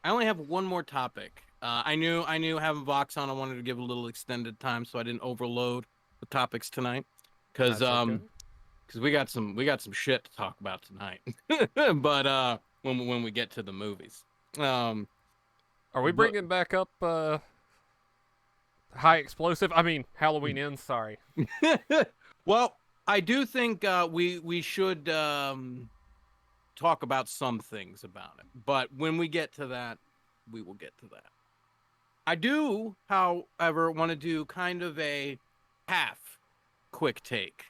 I only have one more topic. I knew having Vox on, I wanted to give a little extended time so I didn't overload the topics tonight, because That's okay. we got some shit to talk about tonight. But when we get to the movies, um, Are we but bringing back up high explosive? I mean, Halloween ends. Sorry. well, I do think we should talk about some things about it. But when we get to that, we will get to that. I do, however, want to do kind of a half quick take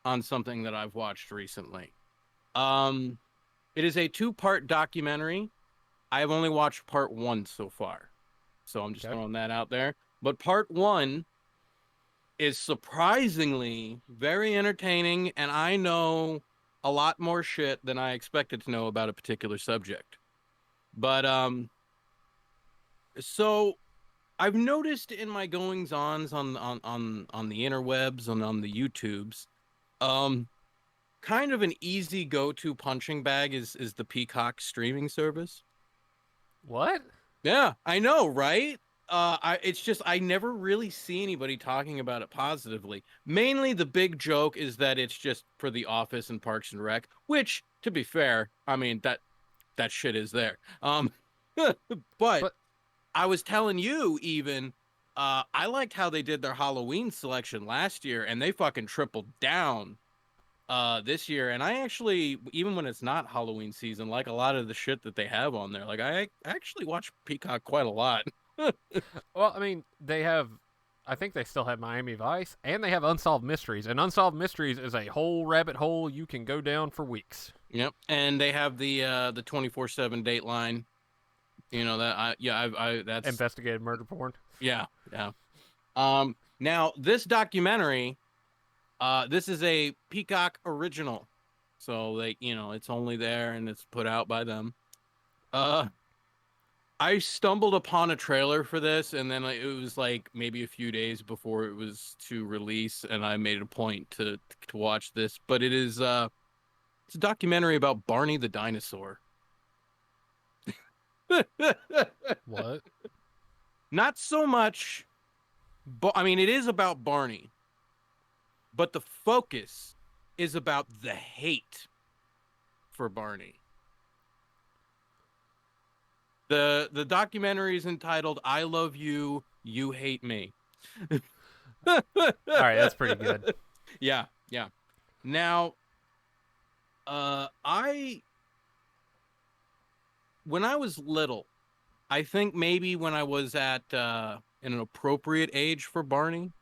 on something that I've watched recently. Um, it is a two-part documentary. I have only watched part one so far, so I'm just Okay. throwing that out there. But part one is surprisingly very entertaining, and I know a lot more shit than I expected to know about a particular subject. But so I've noticed in my goings ons on the interwebs and on the YouTubes, um, kind of an easy go-to punching bag is the Peacock streaming service. What? Yeah, I know, right? It's just I never really see anybody talking about it positively. Mainly, the big joke is that it's just for The Office and Parks and Rec, which, to be fair, I mean that shit is there. But But I was telling you even, I liked how they did their Halloween selection last year, and they fucking tripled down this year. And I actually, even when it's not Halloween season, like a lot of the shit that they have on there. Like I actually watch Peacock quite a lot. well, I mean, they have. I think they still have Miami Vice, and they have Unsolved Mysteries. And Unsolved Mysteries is a whole rabbit hole you can go down for weeks. Yep. And they have the 24/7 Dateline. You know that I yeah I that's Investigative murder porn. yeah, yeah. Now this documentary, this is a Peacock original. So it's only there and it's put out by them. Uh I stumbled upon a trailer for this, and then it was like maybe a few days before it was to release, and I made it a point to watch this. But it's a documentary about Barney the dinosaur. What? Not so much, but I mean it is about Barney, but the focus is about the hate for Barney. The documentary is entitled "I Love You, You Hate Me." All right, that's pretty good. Yeah, yeah. Now, I when I was little, I think maybe when I was at an appropriate age for Barney,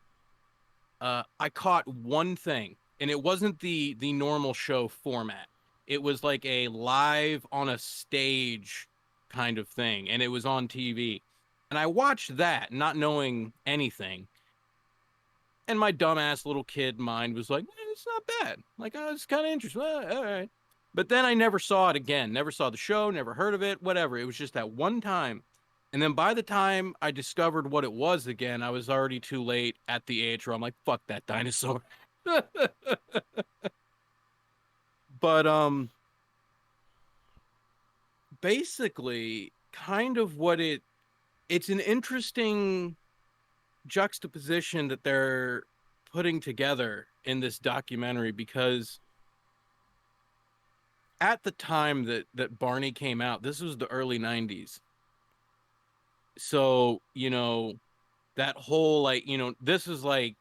I caught one thing, and it wasn't the normal show format. It was like a live on a stage kind of thing, and it was on TV. And I watched that, not knowing anything. And my dumbass little kid mind was like, it's not bad. Like, oh, it's kind of interesting. All right. But then I never saw it again. Never saw the show, never heard of it, whatever. It was just that one time. And then by the time I discovered what it was again, I was already too late at the age where I'm like, fuck that dinosaur. But basically kind of it's an interesting juxtaposition that they're putting together in this documentary, because at the time that Barney came out, this was the early 90s. So, that whole this is like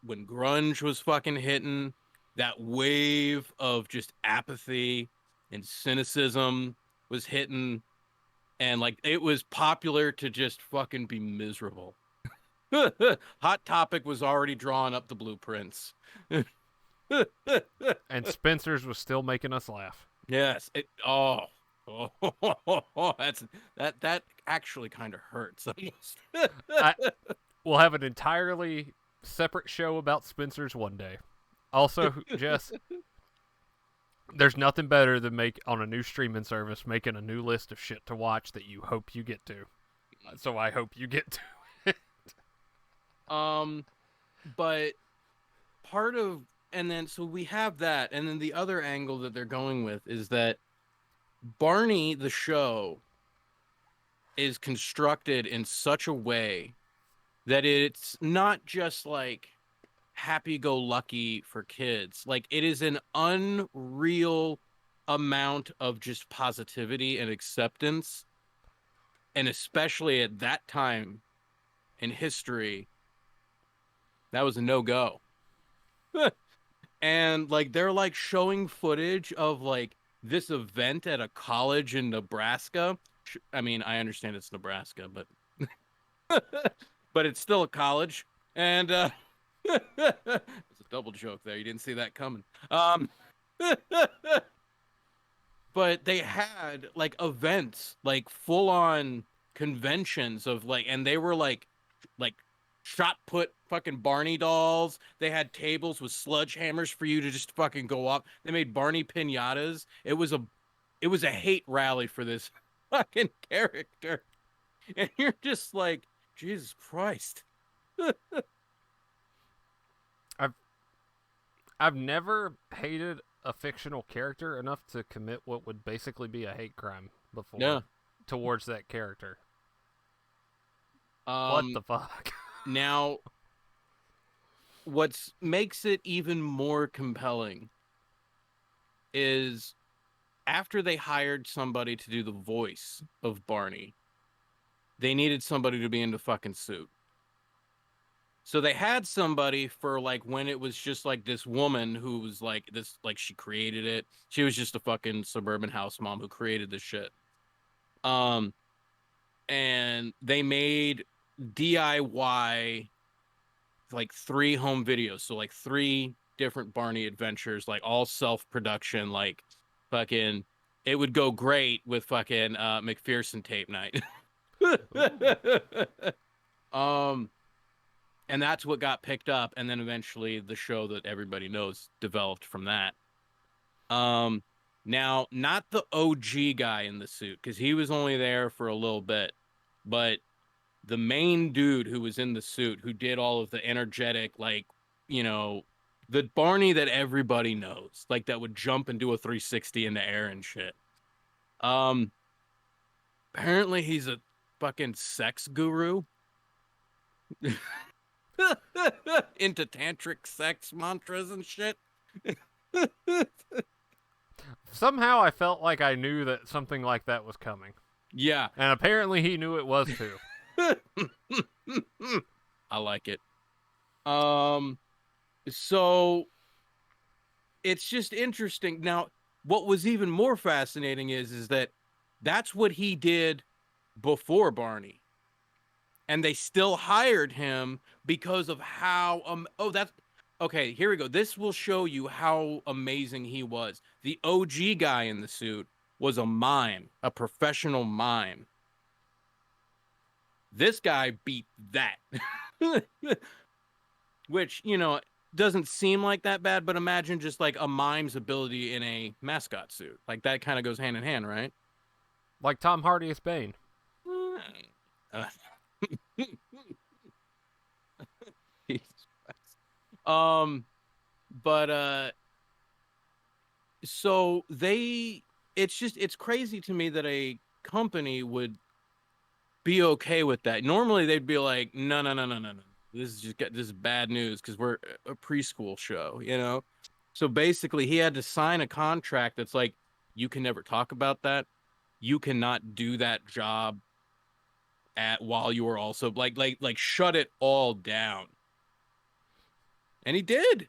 when grunge was fucking hitting, that wave of just apathy and cynicism was hitting, and like it was popular to just fucking be miserable. Hot Topic was already drawing up the blueprints. And Spencer's was still making us laugh. Yes. That actually kind of hurts. I We'll have an entirely separate show about Spencer's one day. Also, Jess, there's nothing better than make on a new streaming service making a new list of shit to watch that you hope you get to. So I hope you get to. um, but part of and then so we have that, and then the other angle that they're going with is that Barney the show is constructed in such a way that it's not just like happy-go-lucky for kids. Like, it is an unreal amount of just positivity and acceptance, and especially at that time in history, that was a no-go. And like they're like showing footage of like this event at a college in Nebraska. I mean, I understand it's Nebraska, but but it's still a college. And it's a double joke there. You didn't see that coming. But they had like events, like full on conventions of like, and they were like shot put fucking Barney dolls. They had tables with sledgehammers for you to just fucking go up. They made Barney pinatas. It was a hate rally for this fucking character. And you're just like, Jesus Christ. I've never hated a fictional character enough to commit what would basically be a hate crime before Yeah. towards that character. What Um the fuck? Now what makes it even more compelling is after they hired somebody to do the voice of Barney, they needed somebody to be in the fucking suit. So they had somebody for like when it was just like this woman who was like this, like she created it. She was just a fucking suburban house mom who created this shit. Um, and they made DIY like 3 home videos. So like 3 different Barney adventures, like all self-production, like fucking it would go great with fucking McPherson tape night. um and that's what got picked up, and then eventually the show that everybody knows developed from that. Now not the OG guy in the suit, because he was only there for a little bit, but the main dude who was in the suit who did all of the energetic, like, you know, the Barney that everybody knows, like that would jump and do a 360 in the air and shit. um Apparently he's a fucking sex guru. Into tantric sex mantras and shit. Somehow I felt like I knew that something like that was coming. Yeah. And apparently he knew it was too. I like it. So it's just interesting. Now, what was even more fascinating is that that's what he did before Barney. And they still hired him because of how that's okay, here we go. This will show you how amazing he was. The OG guy in the suit was a mime, a professional mime. This guy beat that. Which, you know, doesn't seem like that bad, but imagine just like a mime's ability in a mascot suit. Like that kind of goes hand in hand, right? Like Tom Hardy as Bane. Uh, um, but so it's crazy to me that a company would be okay with that. Normally they'd be like, no, no, no, no, no, no. This is bad news because we're a preschool show, you know? So basically he had to sign a contract that's like, you can never talk about that. You cannot do that job at while you were also like shut it all down. And he did.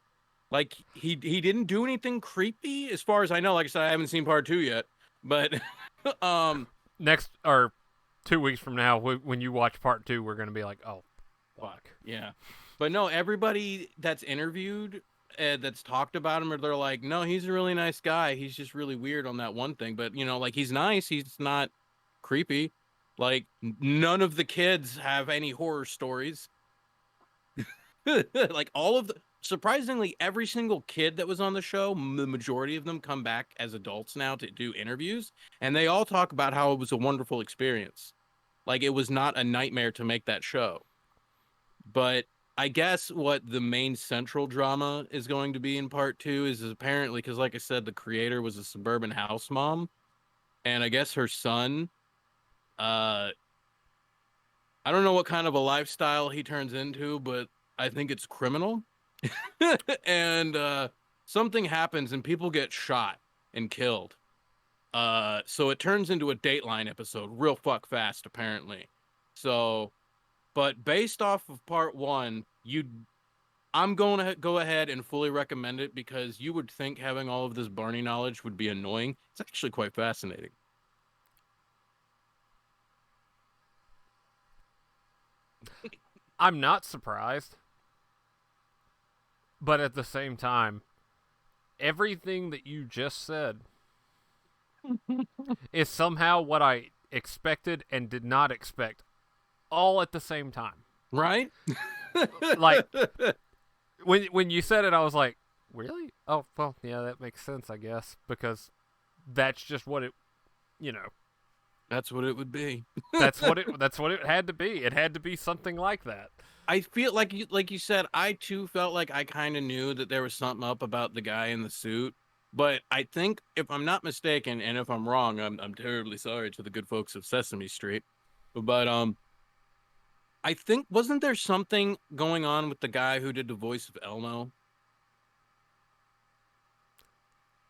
Like he didn't do anything creepy as far as I know. Like I said, I haven't seen part 2 yet, but Next, or 2 weeks from now, when you watch part 2, we're going to be like, oh, fuck. Yeah. But no, everybody that's interviewed that's talked about him, or they're like, no, he's a really nice guy. He's just really weird on that one thing. But, you know, like he's nice. He's not creepy. Like none of the kids have any horror stories. Like surprisingly, every single kid that was on the show, the majority of them come back as adults now to do interviews. And they all talk about how it was a wonderful experience. Like it was not a nightmare to make that show. But I guess what the main central drama is going to be in part 2 is apparently, because like I said, the creator was a suburban house mom, and I guess her son I don't know what kind of a lifestyle he turns into, but I think it's criminal. And something happens and people get shot and killed. So it turns into a Dateline episode real fuck fast, apparently. So, but based off of part one, I'm going to go ahead and fully recommend it because you would think having all of this Barney knowledge would be annoying. It's actually quite fascinating. I'm not surprised. But at the same time, everything that you just said is somehow what I expected and did not expect all at the same time. Right? Like when you said it, I was like, really? Oh, well, yeah, that makes sense, I guess, because that's just what it, you know, That's what it would be. that's what it had to be. It had to be something like that. I feel like you said, I too felt like I kind of knew that there was something up about the guy in the suit. But I think, if I'm not mistaken, and if I'm wrong, I'm terribly sorry to the good folks of Sesame Street. But I think, wasn't there something going on with the guy who did the voice of Elmo?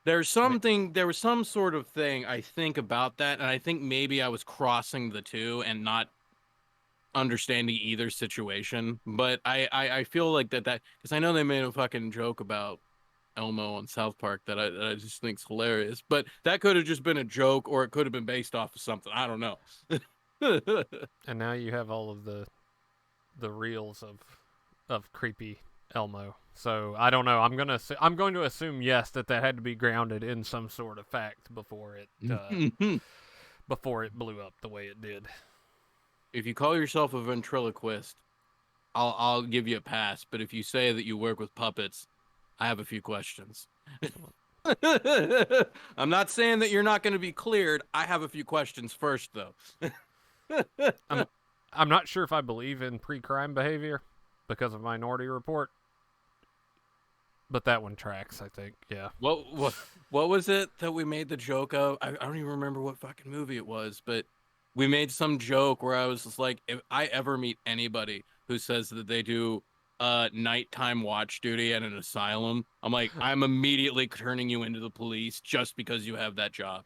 There was some sort of thing, I think, about that, and I think maybe I was crossing the two and not understanding either situation. But I feel like that because I know they made a fucking joke about Elmo on South Park that I just think's hilarious. But that could have just been a joke, or it could have been based off of something. I don't know. And now you have all of the reels of creepy Elmo. So I don't know. I'm going to assume yes that had to be grounded in some sort of fact before it blew up the way it did. If you call yourself a ventriloquist, I'll give you a pass. But if you say that you work with puppets, I have a few questions. I'm not saying that you're not going to be cleared. I have a few questions first, though. I'm not sure if I believe in pre-crime behavior because of Minority Report, but that one tracks, I think. Yeah. What was it that we made the joke of? I don't even remember what fucking movie it was, but we made some joke where I was just like, if I ever meet anybody who says that they do nighttime watch duty at an asylum, I'm like, I'm immediately turning you into the police just because you have that job.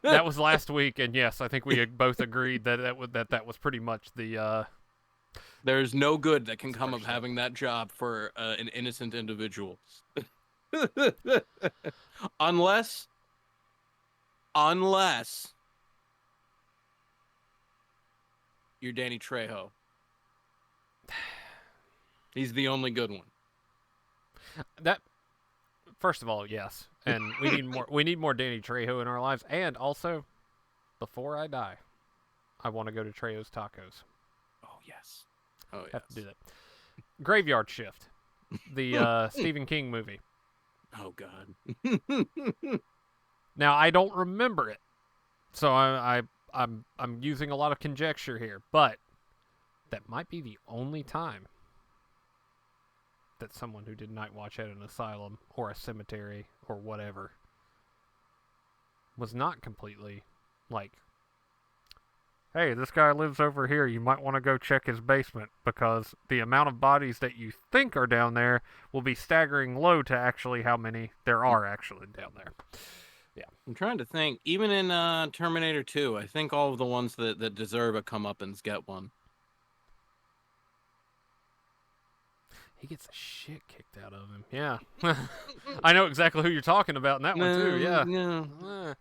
That was last week, and yes, I think we both agreed that was pretty much the. There's no good that can come of having that job for an innocent individual, unless you're Danny Trejo. He's the only good one. That, first of all, yes, and we need more. We need more Danny Trejo in our lives, and also, before I die, I want to go to Trejo's Tacos. Oh yes. Oh yes. Have to do that. Graveyard Shift, the Stephen King movie. Oh God. Now I don't remember it, so I'm using a lot of conjecture here, but that might be the only time that someone who did night watch at an asylum or a cemetery or whatever was not completely like, hey, this guy lives over here, you might want to go check his basement because the amount of bodies that you think are down there will be staggering low to actually how many there are actually down there. Yeah. I'm trying to think. Even in Terminator 2, I think all of the ones that deserve a comeuppance get one. He gets the shit kicked out of him. Yeah. I know exactly who you're talking about in that one, too. Yeah.